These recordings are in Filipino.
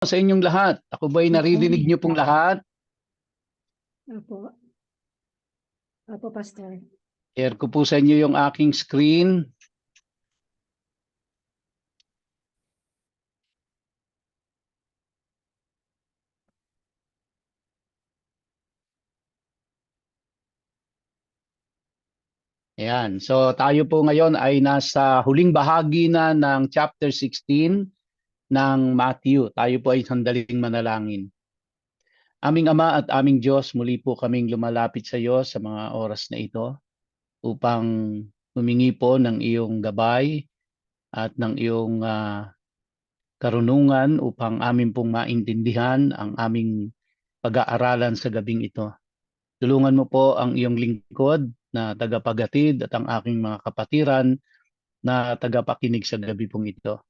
sa inyong lahat. Ako ba'y naririnig niyo pong lahat? Opo. Opo, Pastor. Share ko po sa inyo yung aking screen. Ayan. So tayo po ngayon ay nasa huling bahagi na ng chapter 16 ng Matthew. Tayo po ay sandaling manalangin. Aming Ama at aming Diyos, muli po kaming lumalapit sa iyo sa mga oras na ito upang humingi po ng iyong gabay at ng iyong karunungan upang amin pong maintindihan ang aming pag-aaralan sa gabing ito. Tulungan mo po ang iyong lingkod na tagapaghatid at ang aking mga kapatiran na tagapakinig sa gabi pong ito.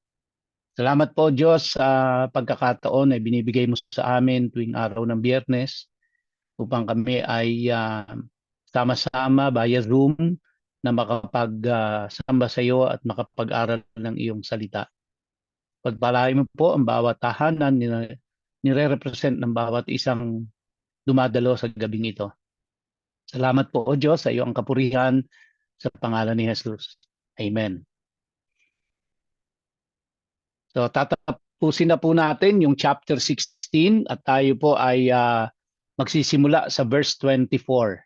Salamat po Diyos sa pagkakataon na binibigay mo sa amin tuwing araw ng Biyernes upang kami ay sama-sama via Zoom na makapag-samba sa iyo at makapag-aral ng iyong salita. Pagpalain mo po ang bawat tahanan nire-represent ng bawat isang dumadalo sa gabing ito. Salamat po o Diyos sa iyo ang kapurihan sa pangalan ni Jesus. Amen. So tatapusin na po natin yung chapter 16 at tayo po ay magsisimula sa verse 24.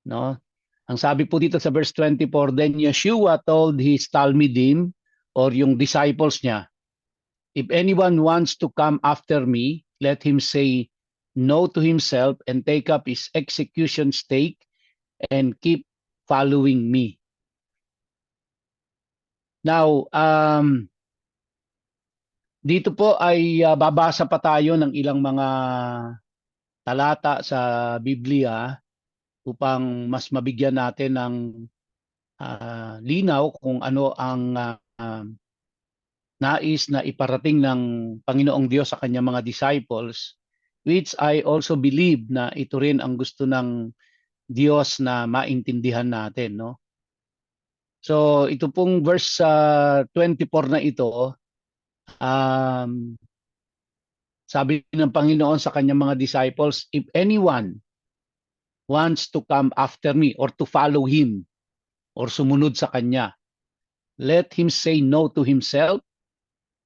No? Ang sabi po dito sa verse 24, then Yeshua told his Talmidim or yung disciples niya, if anyone wants to come after me, let him say no to himself and take up his execution stake and keep following me. Now, dito po ay babasa pa tayo ng ilang mga talata sa Biblia upang mas mabigyan natin ng linaw kung ano ang nais na iparating ng Panginoong Diyos sa kanyang mga disciples, which I also believe na ito rin ang gusto ng Diyos na maintindihan natin, no? So ito pong verse 24 na ito, sabi ng Panginoon sa kanyang mga disciples, if anyone wants to come after me or to follow him or sumunod sa kanya, let him say no to himself,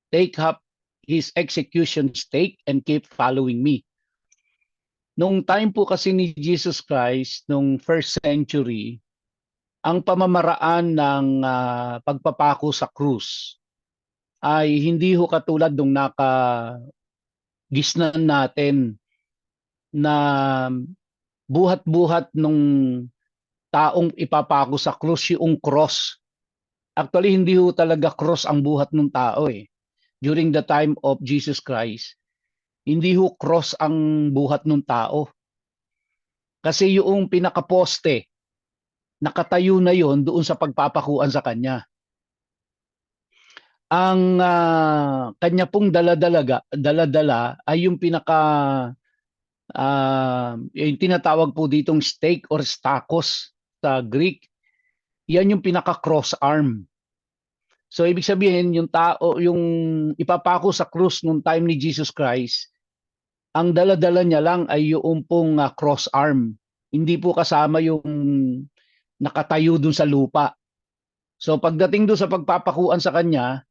take up his execution stake and keep following me. Nung time po kasi ni Jesus Christ, nung first century, ang pamamaraan ng pagpapako sa krus ay hindi ho katulad nung nakagisnan natin na buhat-buhat nung taong ipapako sa krus yung cross. Actually, hindi ho talaga cross ang buhat ng tao eh. During the time of Jesus Christ, hindi ho cross ang buhat ng tao. Kasi yung pinakaposte, nakatayo na yon doon sa pagpapakuan sa kanya. Ang kanya pong daladala ay yung yung tinatawag po ditong stake or stakos sa Greek. Yan yung pinaka-cross arm. So ibig sabihin yung tao, yung ipapako sa krus nung time ni Jesus Christ, ang daladala niya lang ay yung pong cross arm. Hindi po kasama yung nakatayo dun sa lupa. So pagdating dun sa pagpapakuan sa kanya,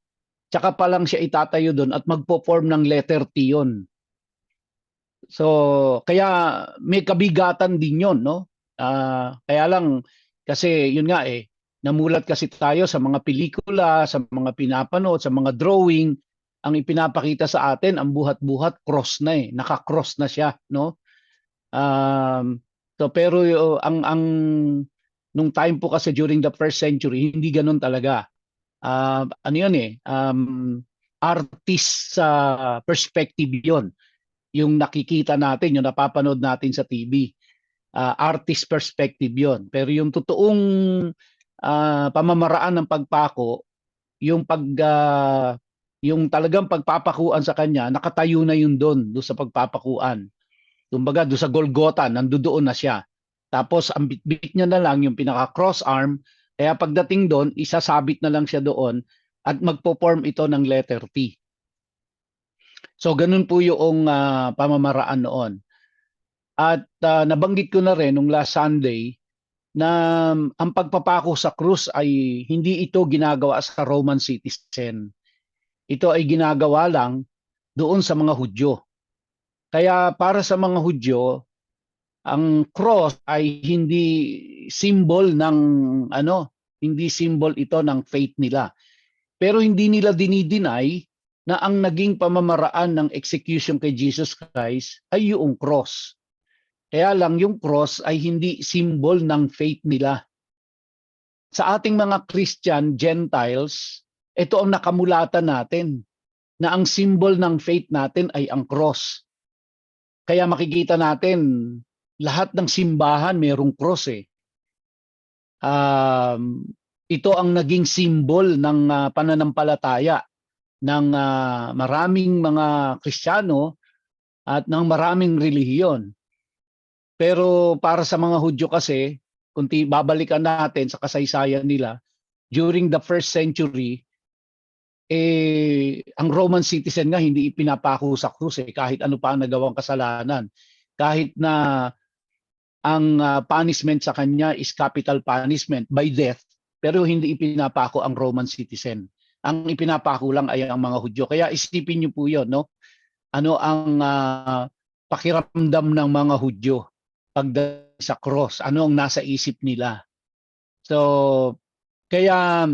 tsaka pa lang siya itatayo dun at magpo-form ng letter T yun. So kaya may kabigatan din yun, no? Kaya lang kasi yun nga eh, namulat kasi tayo sa mga pelikula, sa mga pinapanood, sa mga drawing, ang ipinapakita sa atin ang buhat-buhat cross na eh, naka-cross na siya, no? So pero ang nung time po kasi during the first century, hindi ganoon talaga. Ano yun eh, artist sa perspective yun. Yung nakikita natin, yung napapanood natin sa TV. Artist perspective yun. Pero yung totoong pamamaraan ng pagpako, yung yung talagang pagpapakuan sa kanya, nakatayo na yun doon sa pagpapakuan. Kumbaga doon sa Golgotha, nandoon na siya. Tapos ang bitbit niya na lang yung pinaka-cross arm, kaya pagdating doon, isasabit na lang siya doon at magpo-form ito ng letter T. So ganun po yung pamamaraan noon. At nabanggit ko na rin nung last Sunday na ang pagpapako sa krus ay hindi ito ginagawa sa Roman citizen. Ito ay ginagawa lang doon sa mga Hudyo. Kaya para sa mga Hudyo, ang cross ay hindi symbol ng hindi symbol ito ng faith nila. Pero hindi nila dinideny na ang naging pamamaraan ng execution kay Jesus Christ ay yung cross. Kaya lang yung cross ay hindi symbol ng faith nila. Sa ating mga Christian, Gentiles, ito ang nakamulatan natin na ang symbol ng faith natin ay ang cross. Kaya makikita natin lahat ng simbahan mayroong cross eh. Ito ang naging symbol ng pananampalataya ng maraming mga Kristiyano at ng maraming relihiyon. Pero para sa mga Hudyo kasi, kung babalikan natin sa kasaysayan nila, during the first century, ang Roman citizen nga hindi ipinapako sa krus kahit ano pa ang nagawang kasalanan. Kahit na ang punishment sa kanya is capital punishment by death, pero hindi ipinapako ang Roman citizen. Ang ipinapako lang ay ang mga Hudyo. Kaya isipin niyo po 'yon, no? Ano ang pakiramdam ng mga Hudyo pagdating sa cross? Ano ang nasa isip nila? So kaya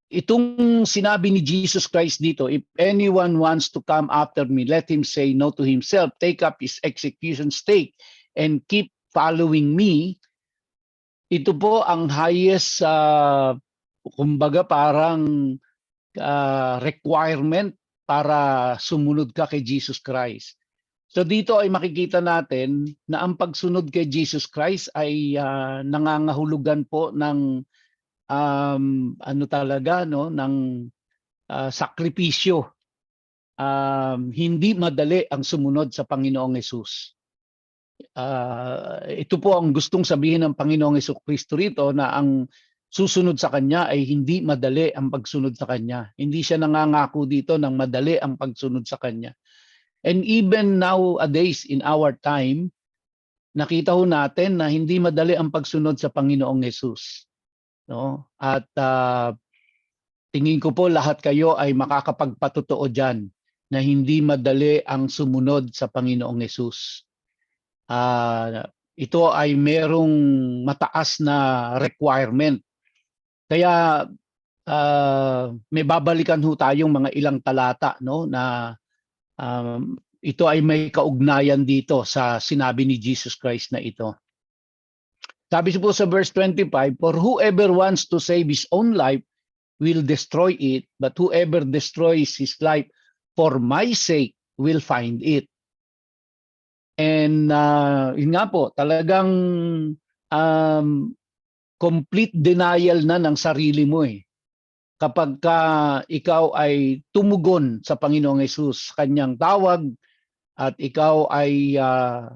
itong sinabi ni Jesus Christ dito, if anyone wants to come after me, let him say no to himself, take up his execution stake, and keep following me. Ito po ang highest, kumbaga parang requirement para sumunod ka kay Jesus Christ. So dito ay makikita natin na ang pagsunod kay Jesus Christ ay nangangahulugan po ng ng sakripisyo. Hindi madali ang sumunod sa Panginoong Hesus. Ito po ang gustong sabihin ng Panginoong Hesukristo rito, na ang susunod sa Kanya ay hindi madali ang pagsunod sa Kanya. Hindi siya nangangako dito ng madali ang pagsunod sa Kanya. And even nowadays in our time, nakita ho natin na hindi madali ang pagsunod sa Panginoong Hesus. No? At tingin ko po lahat kayo ay makakapagpatotoo diyan na hindi madali ang sumunod sa Panginoong Hesus. Ito ay merong mataas na requirement. Kaya may babalikan ho tayong mga ilang talata, no, na ito ay may kaugnayan dito sa sinabi ni Jesus Christ na ito. Sabi po sa verse 25, for whoever wants to save his own life will destroy it, but whoever destroys his life for my sake will find it. And yun nga po, talagang complete denial na ng sarili mo eh. Kapag ikaw ay tumugon sa Panginoong Hesus, kanyang tawag, at ikaw ay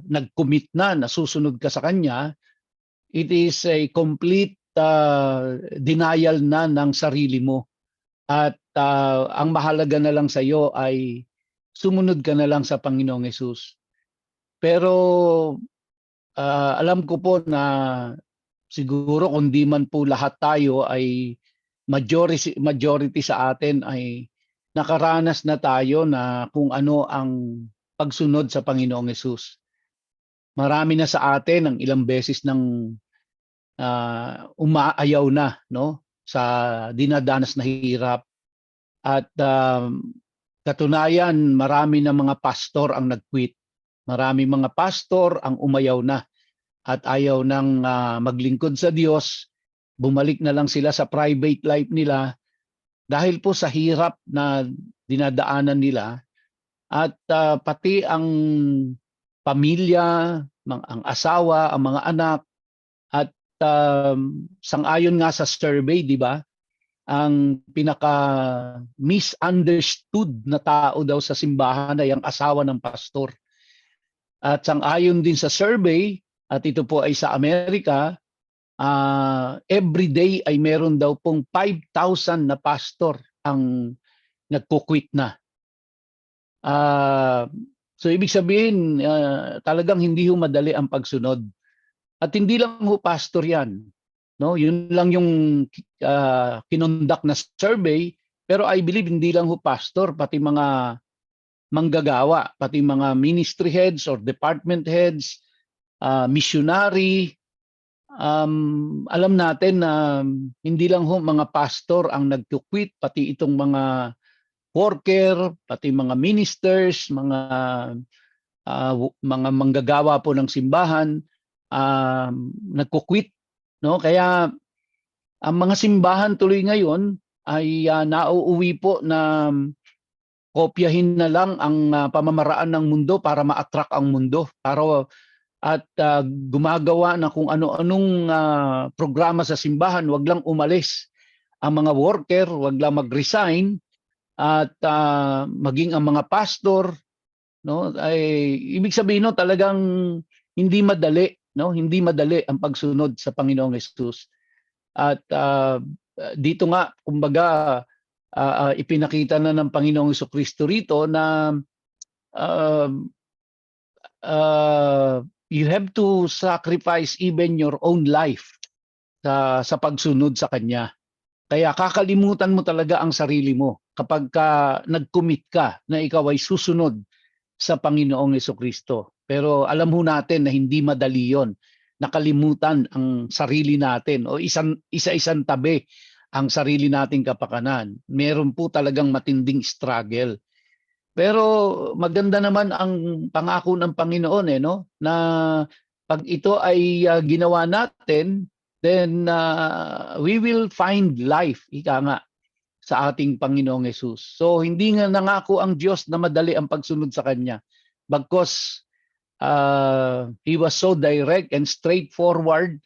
nag-commit na susunod ka sa Kanya, it is a complete denial na ng sarili mo. At ang mahalaga na lang sa iyo ay sumunod ka na lang sa Panginoong Hesus. Pero alam ko po na siguro kung di man po lahat tayo ay majority sa atin ay nakaranas na tayo na kung ano ang pagsunod sa Panginoong Hesus. Marami na sa atin ang ilang beses nang umaayaw na, no, sa dinadanas na hirap. At katunayan, marami na mga pastor ang nag-quit. Marami mga pastor ang umayaw na at ayaw nang maglingkod sa Diyos. Bumalik na lang sila sa private life nila dahil po sa hirap na dinadaanan nila. At pati ang pamilya, ang asawa, ang mga anak, at sang-ayon nga sa survey, di ba? Ang pinaka misunderstood na tao daw sa simbahan ay ang asawa ng pastor. At sang-ayon din sa survey, at ito po ay sa Amerika, every day ay meron daw pong 5,000 na pastor ang nagko-quit na. Ah, so ibig sabihin, talagang hindi ho madali ang pagsunod. At hindi lang ho pastor 'yan, no? Yun lang yung kinonduct na survey, pero I believe hindi lang ho pastor, pati mga manggagawa, pati mga ministry heads or department heads, missionary, alam natin na hindi lang ho mga pastor ang nagkukwit, pati itong mga worker, pati mga ministers, mga manggagawa po ng simbahan, nagkukwit, no? Kaya ang mga simbahan tuloy ngayon ay nauuwi po na kopyahin na lang ang pamamaraan ng mundo para ma-attract ang mundo, para at gumagawa na kung ano-anong programa sa simbahan. Wag lang umalis ang mga worker, wag lang mag-resign, at maging ang mga pastor, no, ay ibig sabihin no, talagang hindi madali, no, hindi madali ang pagsunod sa Panginoong Hesus. At dito nga kumbaga ipinakita na ng Panginoong Jesucristo rito na uh, uh, you have to sacrifice even your own life sa pagsunod sa Kanya. Kaya kakalimutan mo talaga ang sarili mo kapag nag-commit ka na ikaw ay susunod sa Panginoong Jesucristo. Pero alam ho natin na hindi madali yon. Nakalimutan ang sarili natin o isa-isang tabi ang sarili nating kapakanan. Meron po talagang matinding struggle. Pero maganda naman ang pangako ng Panginoon no, na pag ito ay ginawa natin, then we will find life, ika nga, sa ating Panginoong Hesus. So hindi nga nangako ang Diyos na madali ang pagsunod sa Kanya. Bagkus He was so direct and straightforward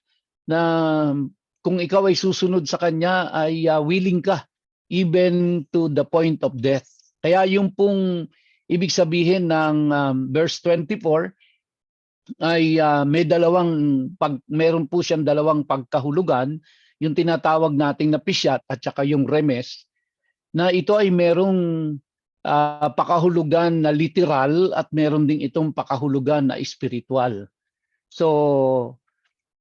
na kung ikaw ay susunod sa Kanya ay willing ka even to the point of death. Kaya yung pong ibig sabihin ng verse 24 ay meron po siyang dalawang pagkahulugan, yung tinatawag nating na pisyat at saka yung remes, na ito ay merong pakahulugan na literal at meron ding itong pakahulugan na espiritual. So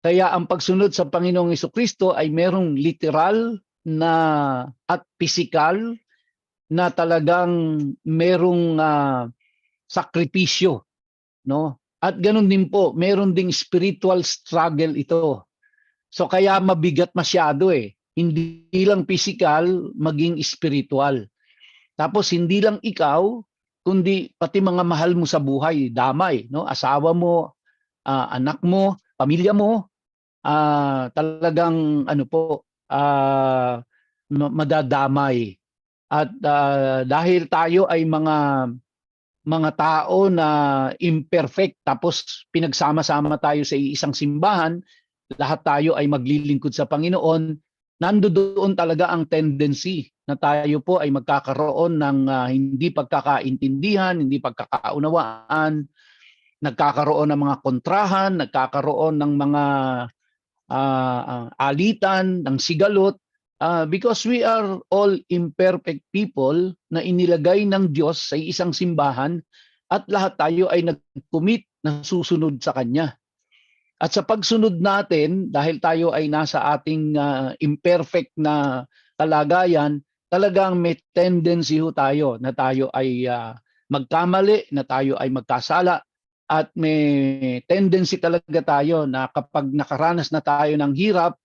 kaya ang pagsunod sa Panginoong Jesucristo ay merong literal na at physical na talagang merong sakripisyo, no? At ganun din po, meron ding spiritual struggle ito. So kaya mabigat masyado Hindi lang physical, maging spiritual. Tapos hindi lang ikaw, kundi pati mga mahal mo sa buhay, damay, no? Asawa mo, anak mo, pamilya mo, talagang ano po, madadamay. At dahil tayo ay mga tao na imperfect, tapos pinagsama-sama tayo sa isang simbahan, lahat tayo ay maglilingkod sa Panginoon, nandoon talaga ang tendency na tayo po ay magkakaroon ng hindi pagkakaintindihan, hindi pagkakaunawaan, nagkakaroon ng mga kontrahan, nagkakaroon ng mga alitan, ng sigalot, because we are all imperfect people na inilagay ng Diyos sa isang simbahan at lahat tayo ay nag-commit na susunod sa Kanya. At sa pagsunod natin, dahil tayo ay nasa ating imperfect na kalagayan, talagang may tendency tayo na tayo ay magkamali, na tayo ay magkasala, at may tendency talaga tayo na kapag nakaranas na tayo ng hirap,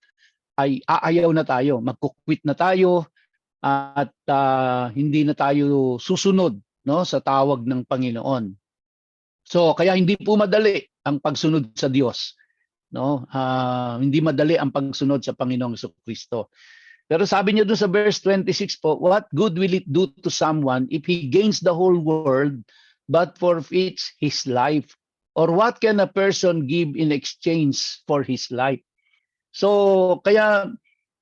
ay aayaw na tayo, magkukwit na tayo, at hindi na tayo susunod, no, sa tawag ng Panginoon. So kaya hindi po madali ang pagsunod sa Diyos, no? Hindi madali ang pagsunod sa Panginoong Jesucristo. Pero sabi niyo doon sa verse 26 po, what good will it do to someone if he gains the whole world but forfeits his life? Or what can a person give in exchange for his life? So kaya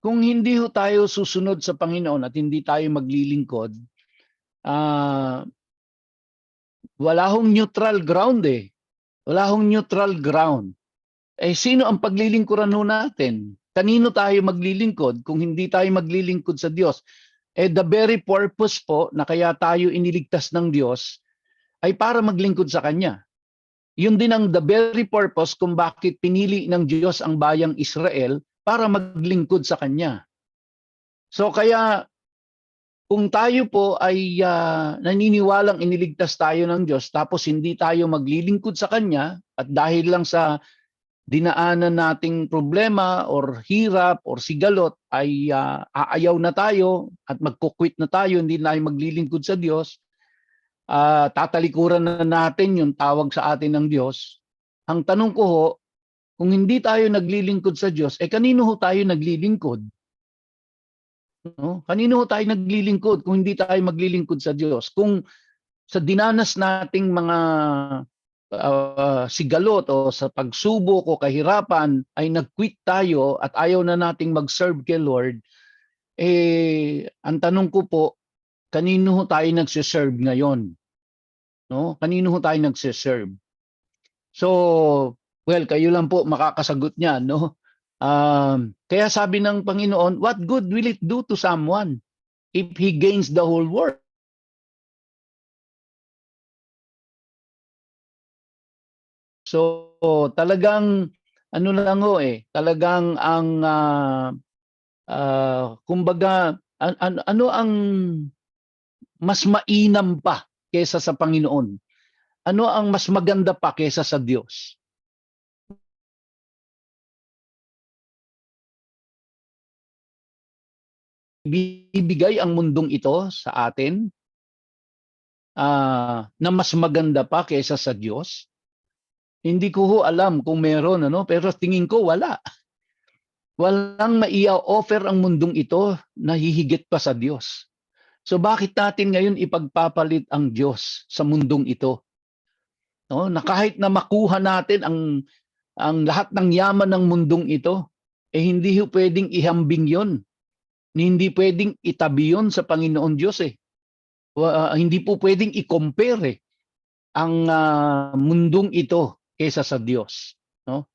kung hindi tayo susunod sa Panginoon at hindi tayo maglilingkod, wala hong neutral ground Wala hong neutral ground. Sino ang paglilingkuran natin? Kanino tayo maglilingkod kung hindi tayo maglilingkod sa Diyos? The very purpose po na kaya tayo iniligtas ng Diyos ay para maglingkod sa Kanya. Yun din ang the very purpose kung bakit pinili ng Diyos ang bayang Israel para maglingkod sa Kanya. So kaya kung tayo po ay naniniwalang iniligtas tayo ng Diyos tapos hindi tayo maglilingkod sa Kanya at dahil lang sa dinaanan nating problema or hirap or sigalot ay aayaw na tayo at magkukwit na tayo, hindi na tayo maglilingkod sa Diyos, tatalikuran na natin yung tawag sa atin ng Diyos. Ang tanong ko ho, kung hindi tayo naglilingkod sa Diyos, kanino ho tayo naglilingkod? No? Kanino tayo naglilingkod kung hindi tayo maglilingkod sa Diyos? Kung sa dinanas nating mga sigalot o sa pagsubok o kahirapan ay nag-quit tayo at ayaw na nating mag-serve kay Lord, ang tanong ko po, kanino tayo nagsiserve ngayon? No? Kanino tayo nagsiserve? So, well, kayo lang po makakasagot niyan, no? Kaya sabi ng Panginoon, what good will it do to someone if he gains the whole world? So talagang ano lang ho talagang ang kumbaga ano ang mas mainam pa kaysa sa Panginoon? Ano ang mas maganda pa kaysa sa Diyos? Bibigay ang mundong ito sa atin na mas maganda pa kaysa sa Diyos? Hindi ko ho alam kung meron, pero tingin ko wala. Walang maia-offer ang mundong ito na hihigit pa sa Diyos. So bakit natin ngayon ipagpapalit ang Diyos sa mundong ito? No, na kahit na makuha natin ang lahat ng yaman ng mundong ito, hindi ho pwedeng ihambing 'yon. Hindi pwedeng itabi 'yon sa Panginoon Diyos hindi po pwedeng i-compare ang mundong ito kaysa sa Diyos, no?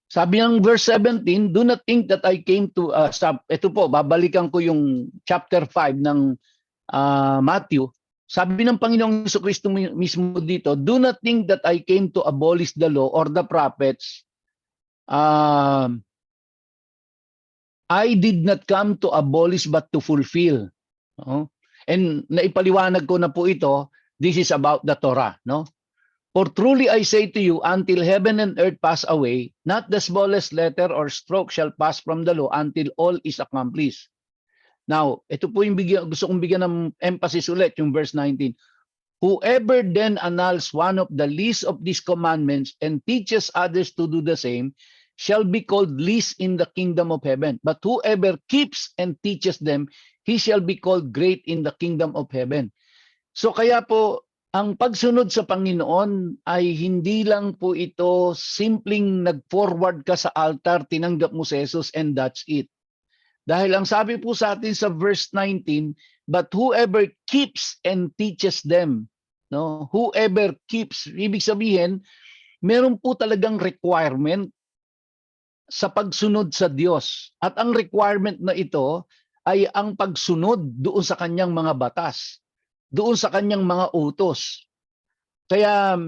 Sabi ng verse 17, do not think that I came to ito po, babalikan ko yung chapter 5 ng Matthew. Sabi ng Panginoong Jesucristo mismo dito, do not think that I came to abolish the law or the prophets. I did not come to abolish but to fulfill. No? And naipaliwanag ko na po ito, this is about the Torah, no? For truly I say to you, until heaven and earth pass away, not the smallest letter or stroke shall pass from the law until all is accomplished. Now, ito po yung gusto kong bigyan ng emphasis ulit, yung verse 19. Whoever then annuls one of the least of these commandments and teaches others to do the same shall be called least in the kingdom of heaven. But whoever keeps and teaches them, he shall be called great in the kingdom of heaven. So kaya po, ang pagsunod sa Panginoon ay hindi lang po ito simpleng nag-forward ka sa altar, tinanggap mo si Jesus and that's it. Dahil ang sabi po sa atin sa verse 19, but whoever keeps and teaches them, no? Whoever keeps, ibig sabihin, meron po talagang requirement sa pagsunod sa Diyos. At ang requirement na ito ay ang pagsunod doon sa kanyang mga batas, doon sa kanyang mga utos. Kaya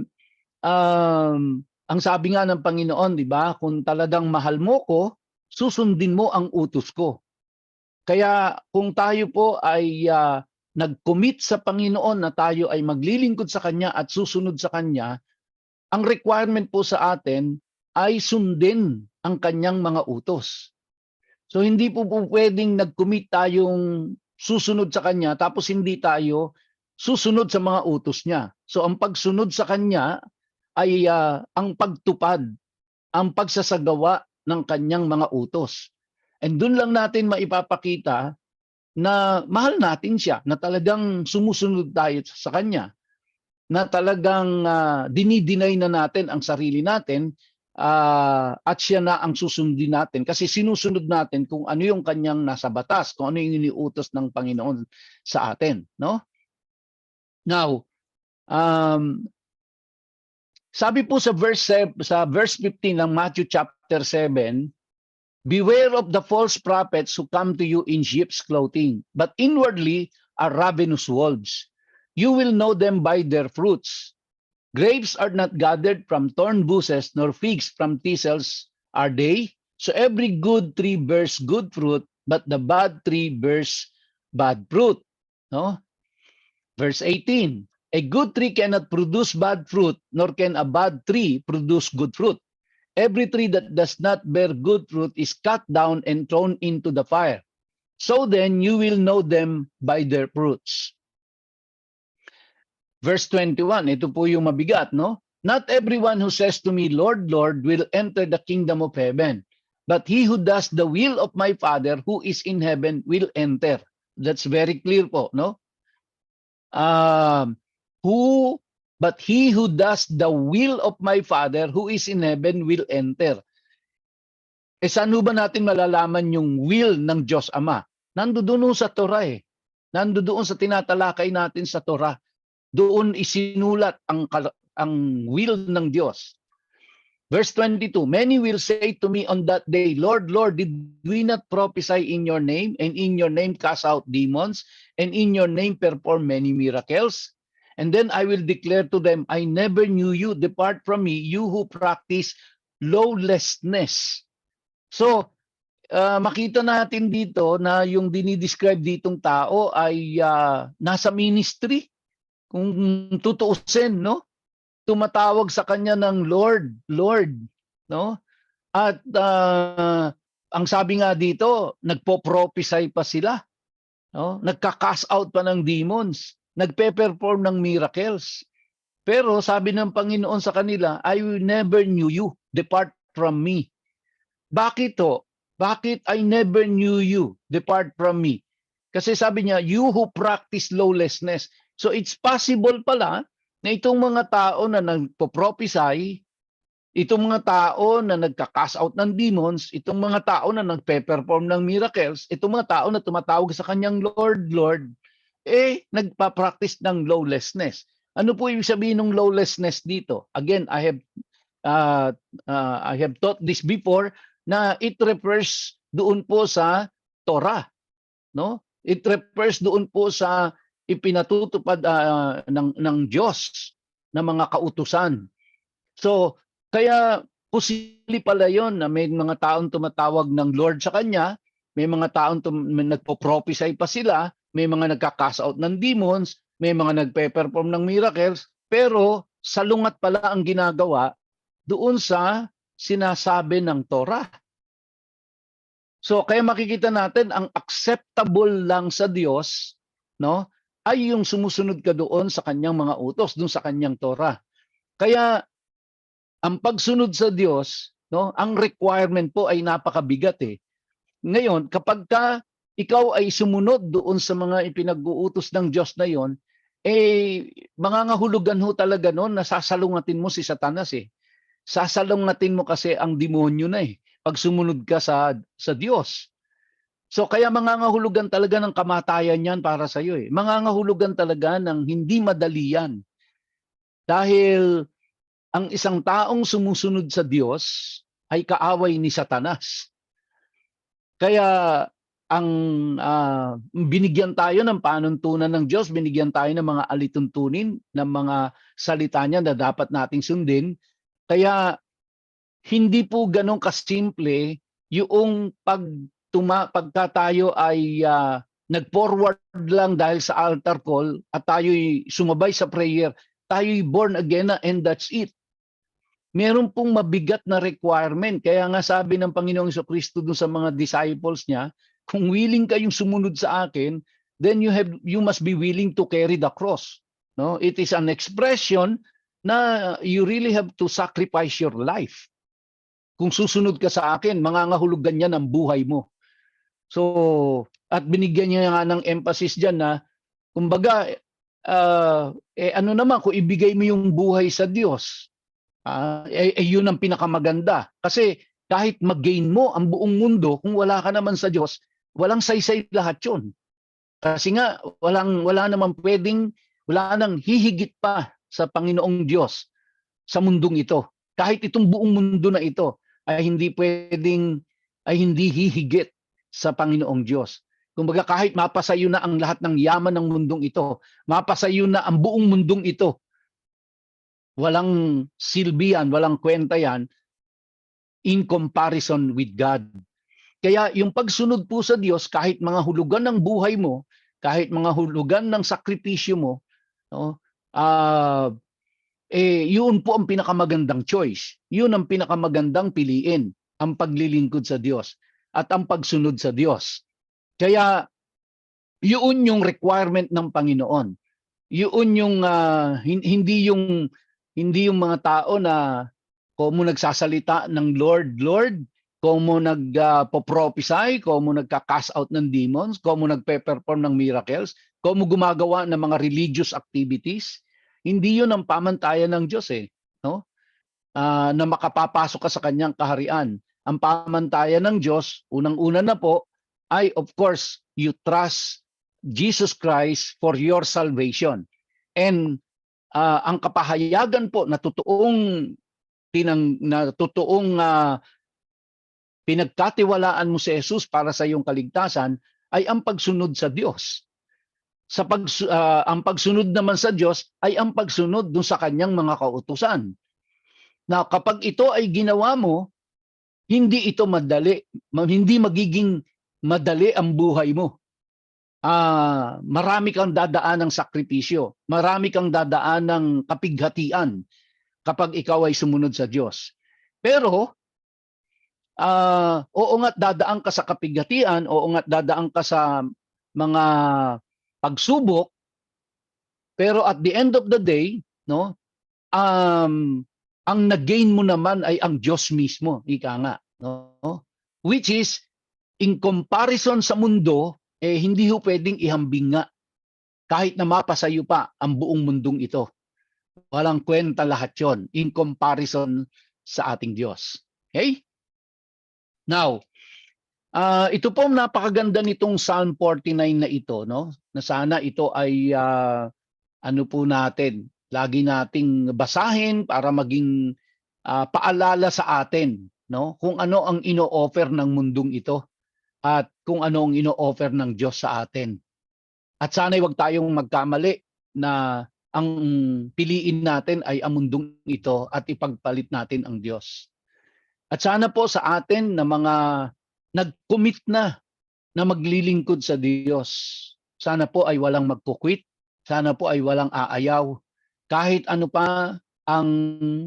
ang sabi nga ng Panginoon, di ba, kung talagang mahal mo ko, susundin mo ang utos ko. Kaya kung tayo po ay nag-commit sa Panginoon na tayo ay maglilingkod sa Kanya at susunod sa Kanya, ang requirement po sa atin ay sundin ang Kanyang mga utos. So hindi po pwedeng nag-commit tayong susunod sa Kanya tapos hindi tayo susunod sa mga utos niya. So ang pagsunod sa Kanya ay ang pagtupad, ang pagsasagawa ng Kanyang mga utos. And doon lang natin maipapakita na mahal natin siya, na talagang sumusunod tayo sa Kanya, na talagang dinidinay na natin ang sarili natin at siya na ang susundin natin. Kasi sinusunod natin kung ano yung Kanyang nasa batas, kung ano yung iniutos ng Panginoon sa atin. No? Now, sabi po sa verse 15 ng Matthew chapter 7, beware of the false prophets who come to you in sheep's clothing, but inwardly are ravenous wolves. You will know them by their fruits. Grapes are not gathered from thorn bushes, nor figs from thistles are they. So every good tree bears good fruit, but the bad tree bears bad fruit. No? Verse 18, a good tree cannot produce bad fruit, nor can a bad tree produce good fruit. Every tree that does not bear good fruit is cut down and thrown into the fire. So then you will know them by their fruits. Verse 21, ito po yung mabigat, no? Not everyone who says to me, Lord, Lord, will enter the kingdom of heaven, but he who does the will of my Father who is in heaven will enter. That's very clear po, no? But he who does the will of my Father who is in heaven will enter. Eh saan ba natin malalaman yung will ng Diyos Ama? Nandoon sa Torah eh. Nandoon sa tinatalakay natin sa Torah. Doon isinulat ang will ng Diyos. Verse 22, many will say to me on that day, Lord, Lord, did we not prophesy in your name, and in your name cast out demons, and in your name perform many miracles? And then I will declare to them, I never knew you. Depart from me, you who practice lawlessness. So, makita natin dito na yung dinidescribe ditong tao ay nasa ministry. Kung tutuusin, no? Tumatawag sa kanya ng Lord, Lord, no? At ang sabi nga dito, nagpo-prophesy pa sila, no? Nagka-cast out pa ng demons, nagpe-perform ng miracles. Pero sabi ng Panginoon sa kanila, I will never knew you, depart from me. Bakit to? Bakit I never knew you, depart from me? Kasi sabi niya, you who practice lawlessness. So it's possible pala na itong mga tao na nagpo-prophesy, itong mga tao na nagka-cast out ng demons, itong mga tao na nagpe-perform ng miracles, itong mga tao na tumatawag sa kanyang Lord, Lord, eh nagpa-practice ng lawlessness. Ano po ibig sabihin ng lawlessness dito? Again, I have taught this before na it refers doon po sa Torah, no? It refers doon po sa ipinatutupad ng Diyos na mga kautusan. So, kaya posible pala yon na may mga taong tumatawag ng Lord sa kanya, may mga taong nagpo-prophesy pa sila, may mga nagka-cast out ng demons, may mga nagpe-perform ng miracles, pero salungat pala ang ginagawa doon sa sinasabi ng Torah. So kaya makikita natin ang acceptable lang sa Diyos, no, ay yung sumusunod ka doon sa kanyang mga utos, doon sa kanyang Torah. Kaya ang pagsunod sa Diyos, no, ang requirement po ay napakabigat eh. Ngayon, kapag ikaw ay sumunod doon sa mga ipinag-uutos ng Diyos na yon, eh mangangahulugan ho talaga noon na sasalungatin mo si Satanas eh. Sasalungatin mo kasi ang demonyo na eh pag sumunod ka sa Diyos. So kaya mangangahulugan talaga ng kamatayan yan para sa iyo eh. Mangangahulugan talaga ng hindi madali yan. Dahil ang isang taong sumusunod sa Diyos ay kaaway ni Satanas. Kaya ang binigyan tayo ng panuntunan ng Diyos, binigyan tayo ng mga alituntunin, ng mga salita niya na dapat nating sundin. Kaya hindi po ganun kasimple yung pagka tayo ay nag-forward lang dahil sa altar call at tayo'y sumabay sa prayer, tayo'y born again na and that's it. Meron pong mabigat na requirement. Kaya nga sabi ng Panginoong Jesucristo dun sa mga disciples niya, kung willing kayong sumunod sa akin, then you must be willing to carry the cross. No? It is an expression na you really have to sacrifice your life. Kung susunod ka sa akin, mangangahulugan niya ng buhay mo. So, at binigyan niya nga ng emphasis dyan na, kumbaga, ano naman, kung ibigay mo yung buhay sa Diyos, yun ang pinakamaganda. Kasi kahit mag-gain mo ang buong mundo, kung wala ka naman sa Diyos, walang saysay lahat yun. Kasi nga, wala naman pwedeng, wala nang hihigit pa sa Panginoong Diyos sa mundong ito. Kahit itong buong mundo na ito, ay hindi pwedeng, ay hindi hihigit sa Panginoong Diyos. Kumbaga kahit mapasayo na ang lahat ng yaman ng mundong ito, mapasayo na ang buong mundong ito, walang silbihan, walang kwenta yan in comparison with God. Kaya yung pagsunod po sa Diyos, kahit mga hulugan ng buhay mo, kahit mga hulugan ng sakripisyo mo, no, yun po ang pinakamagandang choice. Yun ang pinakamagandang piliin, ang paglilingkod sa Diyos at ang pagsunod sa Diyos. Kaya yun yung requirement ng Panginoon. Yun yung hindi yung mga tao na kung mo nagsasalita ng Lord, Lord, kung mo nagpo-prophesy, kung mo nagka-cast out ng demons, kung mo nagpe-perform ng miracles, kung mo gumagawa ng mga religious activities. Hindi yun ang pamantayan ng Diyos no? Na makapapasok ka sa kanyang kaharian. Ang pamantayan ng Diyos, unang-una na po, ay of course, you trust Jesus Christ for your salvation. And ang kapahayagan po na totoong pinagkatiwalaan mo si Jesus para sa iyong kaligtasan ay ang pagsunod sa Diyos. Ang pagsunod naman sa Diyos ay ang pagsunod dun sa kanyang mga kautusan. Na kapag ito ay ginawa mo, hindi ito madali, hindi magiging madali ang buhay mo. Marami kang dadaan ng sakripisyo, marami kang dadaan ng kapighatian kapag ikaw ay sumunod sa Diyos. Pero, oo nga't dadaan ka sa kapighatian, oo nga't dadaan ka sa mga pagsubok, pero at the end of the day, no, ang nag-gain mo naman ay ang Diyos mismo, ika nga, no? Which is, in comparison sa mundo, hindi ho pwedeng ihambing nga. Kahit na mapasayo pa ang buong mundong ito. Walang kwenta lahat yon in comparison sa ating Diyos. Okay? Now, ito po napakaganda nitong Psalm 49 na ito, no? Na sana ito ay ano po natin, lagi nating basahin para maging paalala sa atin, no? Kung ano ang ino-offer ng mundong ito at kung ano ang ino-offer ng Diyos sa atin. At sana'y wag tayong magkamali na ang piliin natin ay ang mundong ito at ipagpalit natin ang Diyos. At sana po sa atin na mga nag-commit na maglilingkod sa Diyos, sana po ay walang magkukwit, sana po ay walang aayaw. Kahit ano pa ang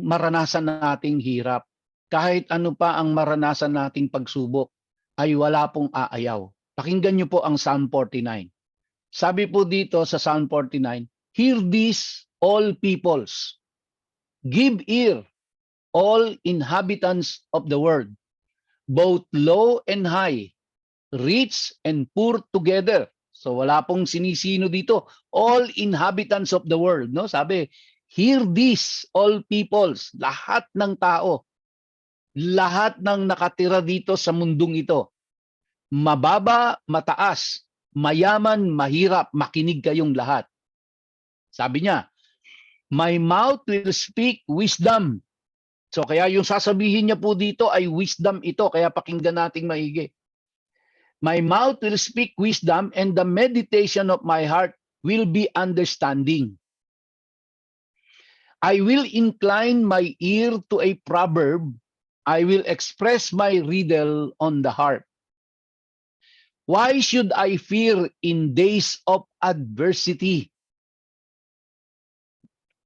maranasan nating hirap, kahit ano pa ang maranasan nating pagsubok, ay wala pong aayaw. Pakinggan niyo po ang Psalm 49. Sabi po dito sa Psalm 49, "Hear this, all peoples. Give ear, all inhabitants of the world, both low and high, rich and poor together." So wala pong sinisino dito. All inhabitants of the world, no? Sabi, "Hear this, all peoples." Lahat ng tao, lahat ng nakatira dito sa mundong ito. Mababa, mataas, mayaman, mahirap, makinig kayong lahat. Sabi niya, "My mouth will speak wisdom." So kaya yung sasabihin niya po dito ay wisdom ito, kaya pakinggan nating maigi. "My mouth will speak wisdom, and the meditation of my heart will be understanding. I will incline my ear to a proverb. I will express my riddle on the harp. Why should I fear in days of adversity,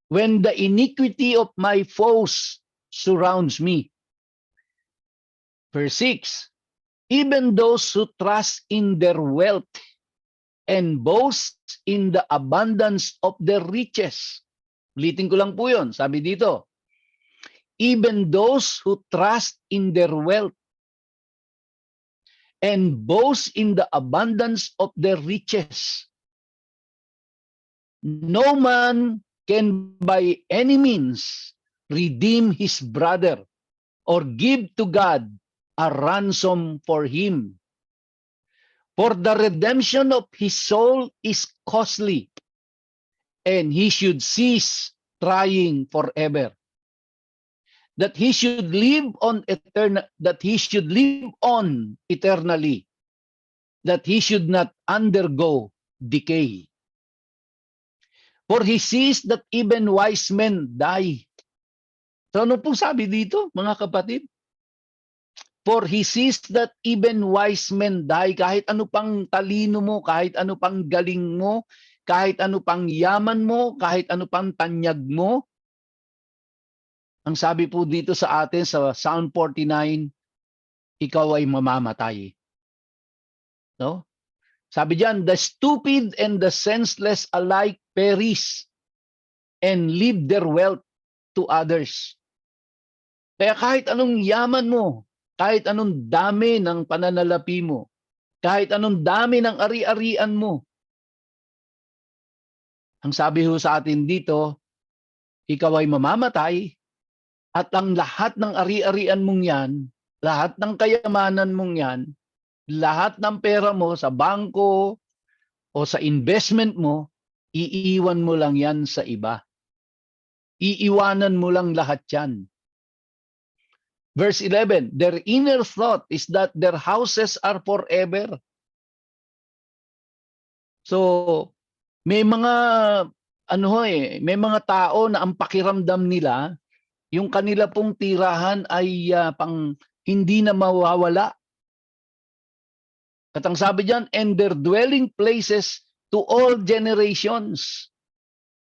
when the iniquity of my foes surrounds me?" Verse 6, "Even those who trust in their wealth and boast in the abundance of their riches." Ulitin ko lang po yun. Sabi dito, even those who trust in their wealth and boast in the abundance of their riches. No man can by any means redeem his brother or give to God a ransom for him. For the redemption of his soul is costly, and he should cease trying forever. That he should live on eternally, that he should not undergo decay. For he sees that even wise men die. So ano pong sabi dito, mga kapatid? For he sees that even wise men die. Kahit ano pang talino mo, kahit ano pang galing mo, kahit ano pang yaman mo, kahit ano pang tanyag mo, ang sabi po dito sa atin sa Psalm 49, ikaw ay mamamatay. No? Sabi diyan, the stupid and the senseless alike perish and leave their wealth to others. Kaya kahit anong yaman mo, kahit anong dami ng pananalapi mo, kahit anong dami ng ari-arian mo, ang sabi ho sa atin dito, ikaw ay mamamatay at ang lahat ng ari-arian mong yan, lahat ng kayamanan mong yan, lahat ng pera mo sa bangko o sa investment mo, iiwan mo lang yan sa iba. Iiwanan mo lang lahat yan. Verse 11, their inner thought is that their houses are forever. So, may mga may mga tao na ang pakiramdam nila, yung kanila pong tirahan ay pang hindi na mawawala. At ang sabi diyan, and their dwelling places to all generations.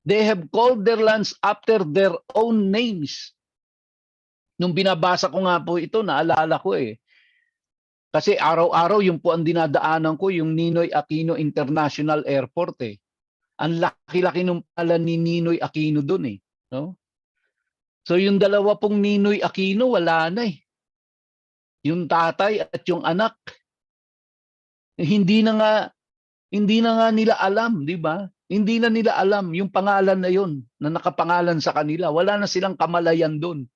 They have called their lands after their own names. Nung binabasa ko nga po ito, naalala ko Kasi araw-araw yung po ang dinadaanan ko, yung Ninoy Aquino International Airport Ang laki-laki ng pala ni Ninoy Aquino doon no? So yung dalawa pong Ninoy Aquino wala na Yung tatay at yung anak hindi na nga nila alam, di ba? Hindi na nila alam yung pangalan na yun na nakapangalan sa kanila. Wala na silang kamalayan doon.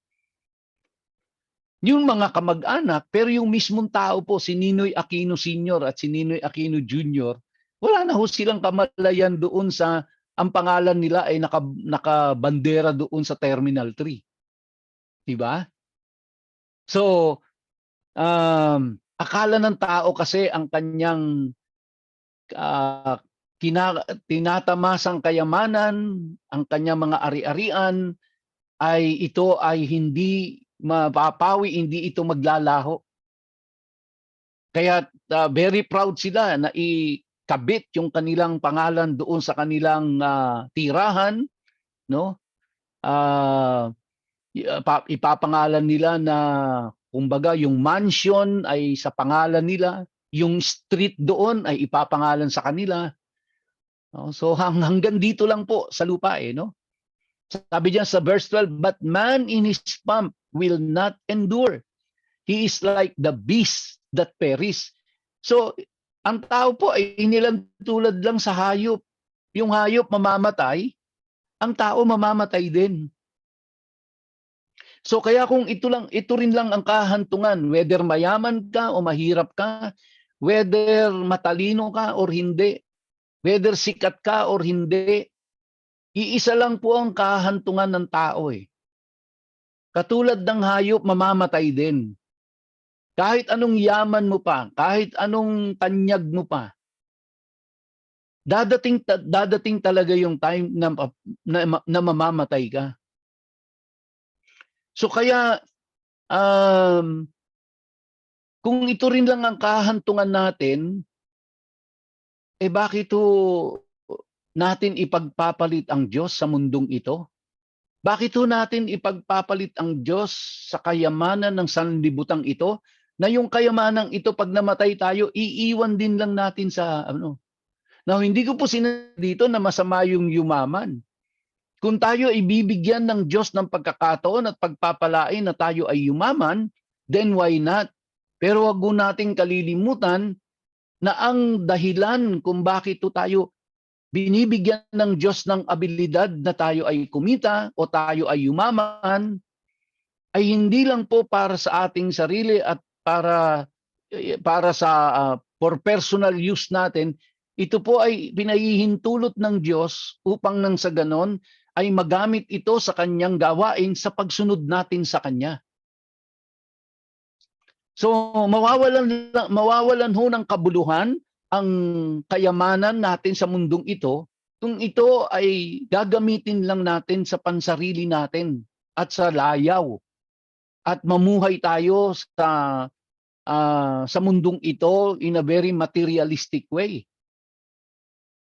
Yung mga kamag-anak, pero yung mismong tao po, si Ninoy Aquino Sr. at si Ninoy Aquino Jr., wala na ho silang kamalayan doon sa ang pangalan nila ay nakabandera doon sa Terminal 3. Diba? So, akala ng tao kasi ang kanyang tinatamasang kayamanan, ang kanyang mga ari-arian, ito ay hindi mapapawi, hindi ito maglalaho. Kaya very proud sila na ikabit yung kanilang pangalan doon sa kanilang tirahan, no? Ipapangalan nila na kumbaga yung mansion ay sa pangalan nila, yung street doon ay ipapangalan sa kanila. No? So hanggang dito lang po sa lupa no? Sabi diyan sa verse 12, but man in his pomp will not endure. He is like the beast that perish. So, ang tao po ay inilang tulad lang sa hayop. Yung hayop mamamatay, ang tao mamamatay din. So kaya kung ito rin lang ang kahantungan, whether mayaman ka o mahirap ka, whether matalino ka or hindi, whether sikat ka or hindi, iisa lang po ang kahantungan ng tao Katulad ng hayop, mamamatay din. Kahit anong yaman mo pa, kahit anong tanyag mo pa, dadating talaga yung time na mamamatay ka. So kaya, kung ito rin lang ang kahantungan natin, bakit natin ipagpapalit ang Diyos sa mundong ito? Bakit natin ipagpapalit ang Diyos sa kayamanan ng sanlibutang ito? Na yung kayamanang ito, pag namatay tayo, iiwan din lang natin sa Now, hindi ko po sinabi dito na masama yung yumaman. Kung tayo ibibigyan ng Diyos ng pagkakataon at pagpapalain na tayo ay yumaman, then why not? Pero wag nating kalilimutan na ang dahilan kung bakit tayo binibigyan ng Diyos ng abilidad na tayo ay kumita o tayo ay yumaman, ay hindi lang po para sa ating sarili at para sa for personal use natin. Ito po ay pinahihintulot ng Diyos upang nang sa ganon ay magamit ito sa kanyang gawain sa pagsunod natin sa kanya. So mawawalan ho ng kabuluhan ang kayamanan natin sa mundong ito kung ito ay gagamitin lang natin sa pansarili natin at sa layaw at mamuhay tayo sa mundong ito in a very materialistic way.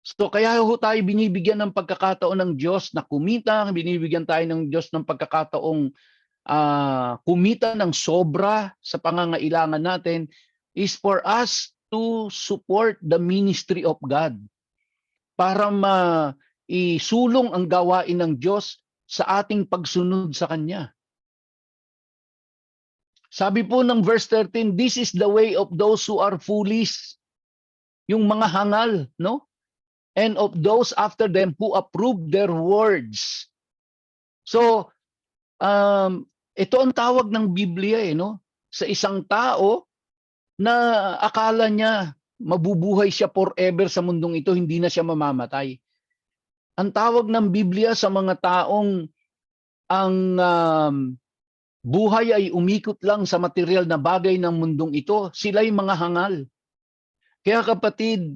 So kaya ho tayo binibigyan ng pagkakataon ng Diyos na kumita, binibigyan tayo ng Diyos ng pagkakataong kumita ng sobra sa pangangailangan natin is for us to support the ministry of God para isulong ang gawain ng Diyos sa ating pagsunod sa Kanya. Sabi po ng verse 13, this is the way of those who are foolish. Yung mga hangal, no? And of those after them who approve their words. So, ito ang tawag ng Biblia, no? Sa isang tao na akala niya mabubuhay siya forever sa mundong ito, hindi na siya mamamatay. Ang tawag ng Biblia sa mga taong ang buhay ay umikot lang sa material na bagay ng mundong ito, sila'y mga hangal. Kaya kapatid,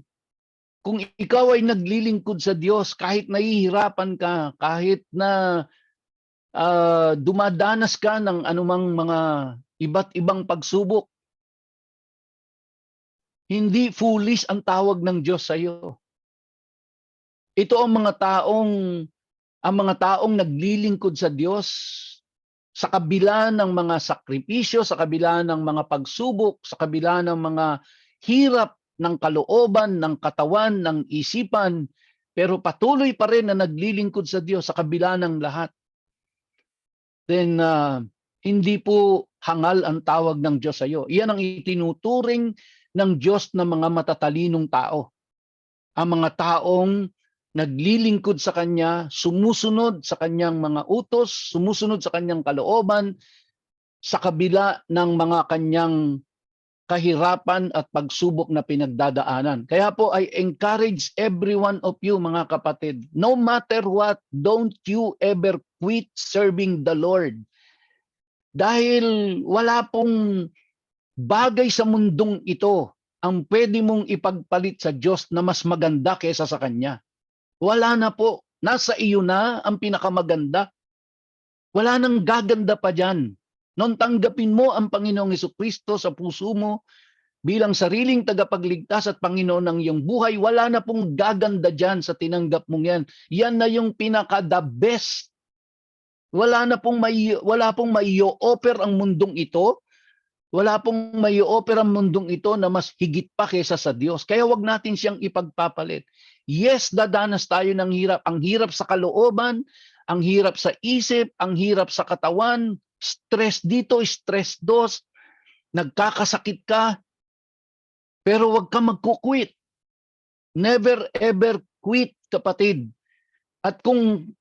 kung ikaw ay naglilingkod sa Diyos, kahit nahihirapan ka, kahit na dumadanas ka ng anumang mga iba't ibang pagsubok, hindi foolish ang tawag ng Diyos sa iyo. Ito ang mga taong naglilingkod sa Diyos sa kabila ng mga sakripisyo, sa kabila ng mga pagsubok, sa kabila ng mga hirap ng kalooban, ng katawan, ng isipan, pero patuloy pa rin na naglilingkod sa Diyos sa kabila ng lahat. Then hindi po hangal ang tawag ng Diyos sa iyo. Iyan ang itinuturing ng Diyos na mga matatalinong tao. Ang mga taong naglilingkod sa Kanya, sumusunod sa Kanyang mga utos, sumusunod sa Kanyang kalooban, sa kabila ng mga Kanyang kahirapan at pagsubok na pinagdadaanan. Kaya po I encourage every one of you mga kapatid, no matter what, don't you ever quit serving the Lord. Dahil wala pong bagay sa mundong ito ang pwede mong ipagpalit sa Diyos na mas maganda kaysa sa Kanya. Wala na po. Nasa iyo na ang pinakamaganda. Wala nang gaganda pa dyan. Nung tanggapin mo ang Panginoong Jesucristo sa puso mo bilang sariling tagapagligtas at Panginoon ng iyong buhay, wala na pong gaganda dyan sa tinanggap mong yan. Yan na yung pinaka-the best. Wala pong mai-offer ang mundong ito. Wala pong mai-offer ang mundong ito na mas higit pa kaysa sa Diyos. Kaya wag natin siyang ipagpapalit. Yes, dadanas tayo ng hirap. Ang hirap sa kalooban, ang hirap sa isip, ang hirap sa katawan, stress dito, stress dos, nagkakasakit ka, pero wag ka magkukwit. Never ever quit, kapatid. At kung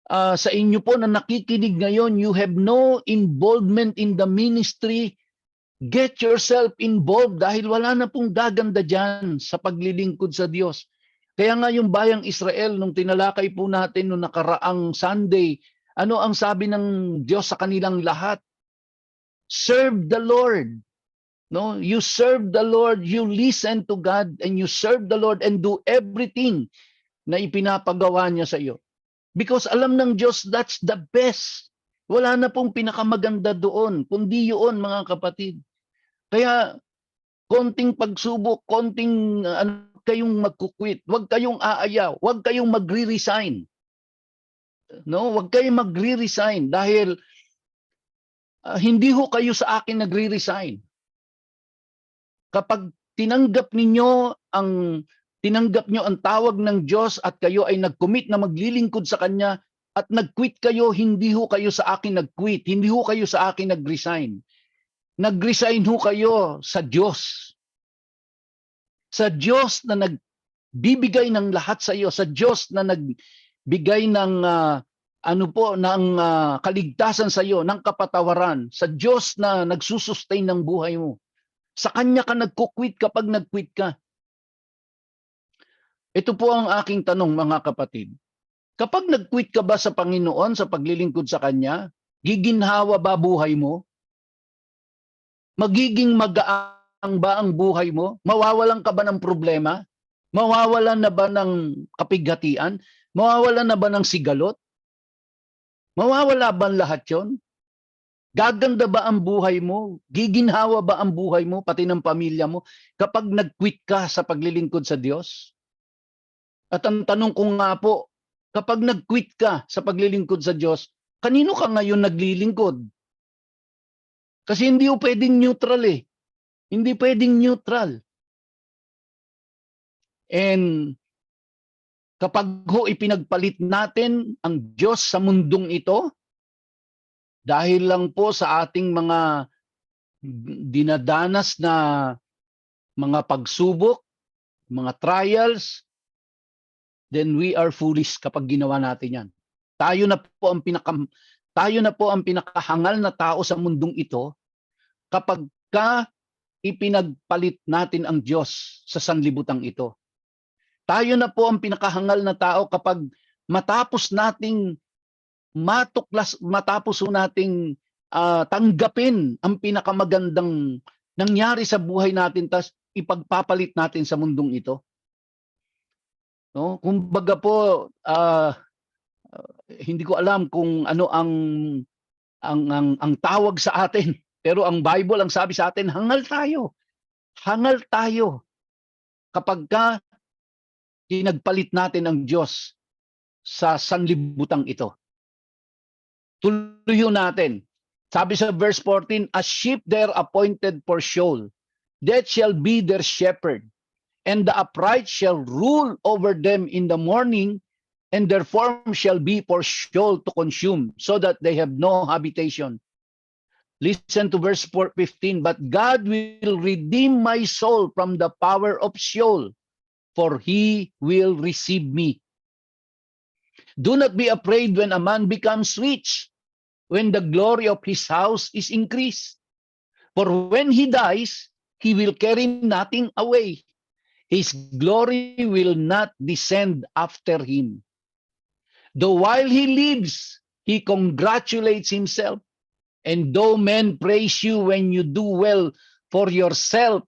sa inyo po na nakikinig ngayon, you have no involvement in the ministry, get yourself involved dahil wala na pong gaganda dyan sa paglilingkod sa Diyos. Kaya nga yung bayang Israel, nung tinalakay po natin nung nakaraang Sunday, ano ang sabi ng Diyos sa kanilang lahat? Serve the Lord. No, you serve the Lord, you listen to God, and you serve the Lord and do everything na ipinapagawa niya sa iyo. Because alam ng Diyos, that's the best. Wala na pong pinakamaganda doon, kundi yun mga kapatid. Kaya konting pagsubok, konting kayong magkukwit, huwag kayong aayaw, huwag kayong magre-resign. No, huwag kayong magre-resign dahil hindi ho kayo sa akin nagre-resign. Kapag tinanggap nyo ang tawag ng Diyos at kayo ay nag-commit na maglilingkod sa Kanya at nag-quit kayo, hindi ho kayo sa akin nag-quit, hindi ho kayo sa akin nag-resign. Nag-resign ho kayo sa Diyos. Sa Diyos na nagbibigay ng lahat sa iyo, sa Diyos na nagbigay ng kaligtasan sa iyo, ng kapatawaran, sa Diyos na nagsusustain ng buhay mo. Sa Kanya ka nagkukwit kapag nag-quit ka. Ito po ang aking tanong mga kapatid. Kapag nag-quit ka ba sa Panginoon sa paglilingkod sa Kanya, giginhawa ba buhay mo? Magiging magaan ba ang buhay mo? Mawawalan ka ba ng problema? Mawawalan na ba ng kapighatian? Mawawalan na ba ng sigalot? Mawawala ba lahat yon? Gaganda ba ang buhay mo? Giginhawa ba ang buhay mo, pati ng pamilya mo, kapag nag-quit ka sa paglilingkod sa Diyos? At ang tanong ko nga po, kapag nag-quit ka sa paglilingkod sa Diyos, kanino ka ngayon naglilingkod? Kasi hindi po pwedeng neutral eh. Hindi pwedeng neutral. And kapag ho ipinagpalit natin ang Diyos sa mundong ito, dahil lang po sa ating mga dinadanas na mga pagsubok, mga trials, then we are foolish kapag ginawa natin yan. Tayo na po ang pinakahangal na tao sa mundong ito kapag ipinagpalit natin ang Diyos sa sanlibutan ito. Tayo na po ang pinakahangal na tao kapag matapos nating tanggapin ang pinakamagandang nangyari sa buhay natin, tas ipagpapalit natin sa mundong ito. No? Kumbaga po, hindi ko alam kung ano ang tawag sa atin, pero ang Bible ang sabi sa atin, hangal tayo. Hangal tayo kapag pinagpalit natin ang Diyos sa sanlibutang ito. Tuloy natin. Sabi sa verse 14, as sheep they are appointed for shoal, that shall be their shepherd, and the upright shall rule over them in the morning, and their form shall be for shoal to consume, so that they have no habitation. Listen to verse 15, but God will redeem my soul from the power of Sheol, for he will receive me. Do not be afraid when a man becomes rich, when the glory of his house is increased. For when he dies, he will carry nothing away. His glory will not descend after him. Though while he lives, he congratulates himself. And though men praise you when you do well for yourself,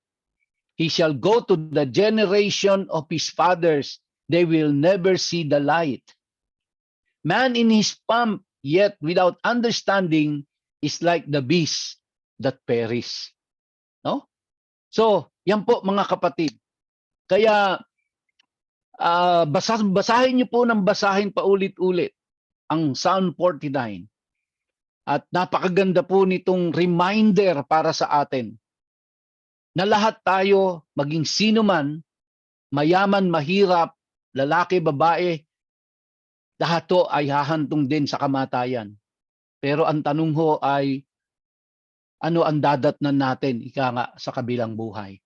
he shall go to the generation of his fathers. They will never see the light. Man in his pomp, yet without understanding, is like the beast that perish. No? So, yan po mga kapatid. Kaya, basahin niyo po ng basahin paulit-ulit ang Psalm 49. At napakaganda po nitong reminder para sa atin na lahat tayo, maging sino man, mayaman, mahirap, lalaki, babae, lahat to ay hahantong din sa kamatayan. Pero ang tanong ho ay, ano ang dadatnan natin, ika nga, sa kabilang buhay?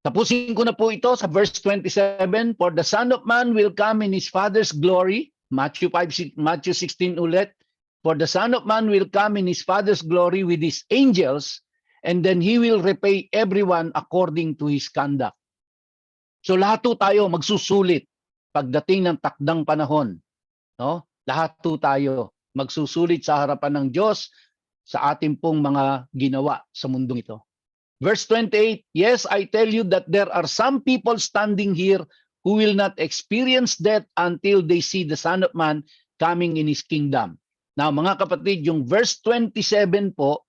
Tapusin ko na po ito sa verse 27, for the Son of Man will come in his Father's glory. Matthew 16 ulit. For the Son of Man will come in his Father's glory with his angels, and then he will repay everyone according to his conduct. So lahat po tayo magsusulit pagdating ng takdang panahon. No? Lahat po tayo magsusulit sa harapan ng Diyos sa ating pong mga ginawa sa mundong ito. Verse 28, yes, I tell you that there are some people standing here who will not experience death until they see the Son of Man coming in his kingdom. Now, mga kapatid, yung verse 27 po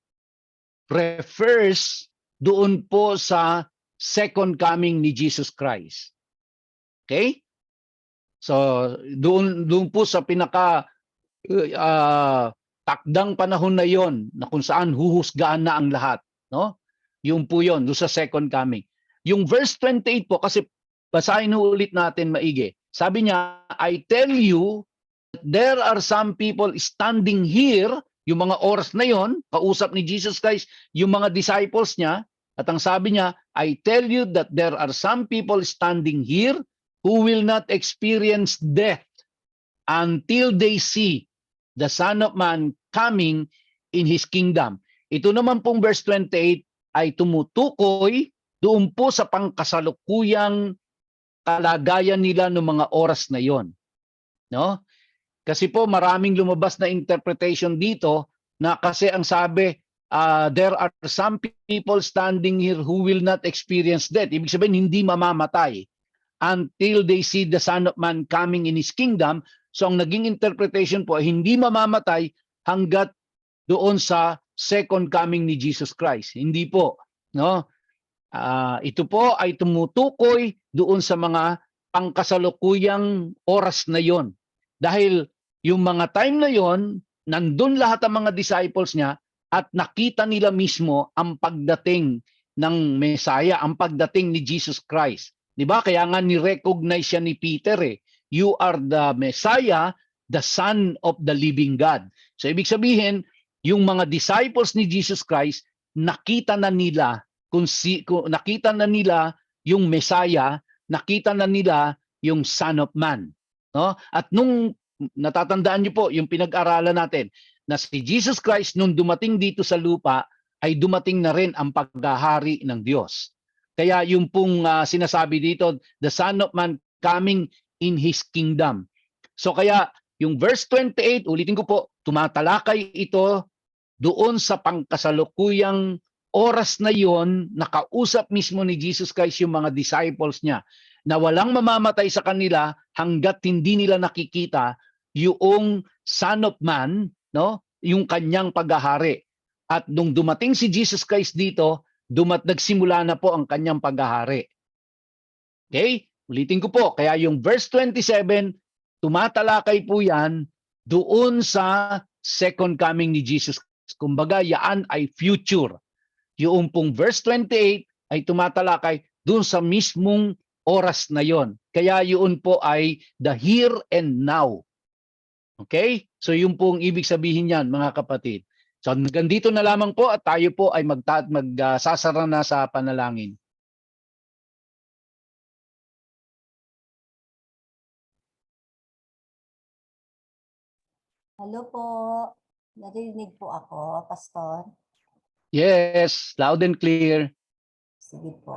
refers doon po sa second coming ni Jesus Christ. Okay? So, doon po sa pinaka takdang panahon na yon na kung saan huhusgaan na ang lahat, no? Yung po yon, doon sa second coming. Yung verse 28 po, kasi basahin ulit natin maigi. Sabi niya, I tell you, there are some people standing here, yung mga oras na yon, kausap ni Jesus Christ, yung mga disciples niya, at ang sabi niya, I tell you that there are some people standing here who will not experience death until they see the Son of Man coming in his kingdom. Ito naman pong verse 28 ay tumutukoy doon po sa pangkasalukuyang kalagayan nila ng mga oras na yon. No? Kasi po maraming lumabas na interpretation dito na kasi ang sabi, there are some people standing here who will not experience death. Ibig sabihin, hindi mamamatay until they see the Son of Man coming in His kingdom. So ang naging interpretation po, hindi mamamatay hanggat doon sa second coming ni Jesus Christ. Hindi po, no? Ito po ay tumutukoy doon sa mga pangkasalukuyang oras na yon. Dahil yung mga time na yon, nandun lahat ang mga disciples niya at nakita nila mismo ang pagdating ng Messiah, ang pagdating ni Jesus Christ. 'Di ba? Kaya nga ni-recognize siya ni Peter You are the Messiah, the Son of the living God. So ibig sabihin, yung mga disciples ni Jesus Christ, nakita na nila kung nakita na nila yung Messiah, nakita na nila yung Son of Man, no? At nung natatandaan niyo po yung pinag-aralan natin na si Jesus Christ nung dumating dito sa lupa ay dumating na rin ang paghahari ng Diyos. Kaya yung pong sinasabi dito, the Son of Man coming in His kingdom. So kaya yung verse 28, ulitin ko po, tumatalakay ito doon sa pangkasalukuyang oras na yon, nakausap mismo ni Jesus Christ yung mga disciples niya na walang mamamatay sa kanila hanggat hindi nila nakikita yung Son of Man, no? Yung kanyang paghahari. At nung dumating si Jesus Christ dito, nagsimula na po ang kanyang paghahari. Okay? Ulitin ko po, kaya yung verse 27, tumatalakay po yan doon sa second coming ni Jesus. Kumbaga, yaan ay future. Yung pong verse 28 ay tumatalakay doon sa mismong oras na yon. Kaya yun po ay the here and now. Okay? So yung pong ibig sabihin yan, mga kapatid. So ganito na lamang po at tayo po ay magsasara na sa panalangin. Hello po. Narinig po ako, Pastor. Yes, loud and clear. Sige po.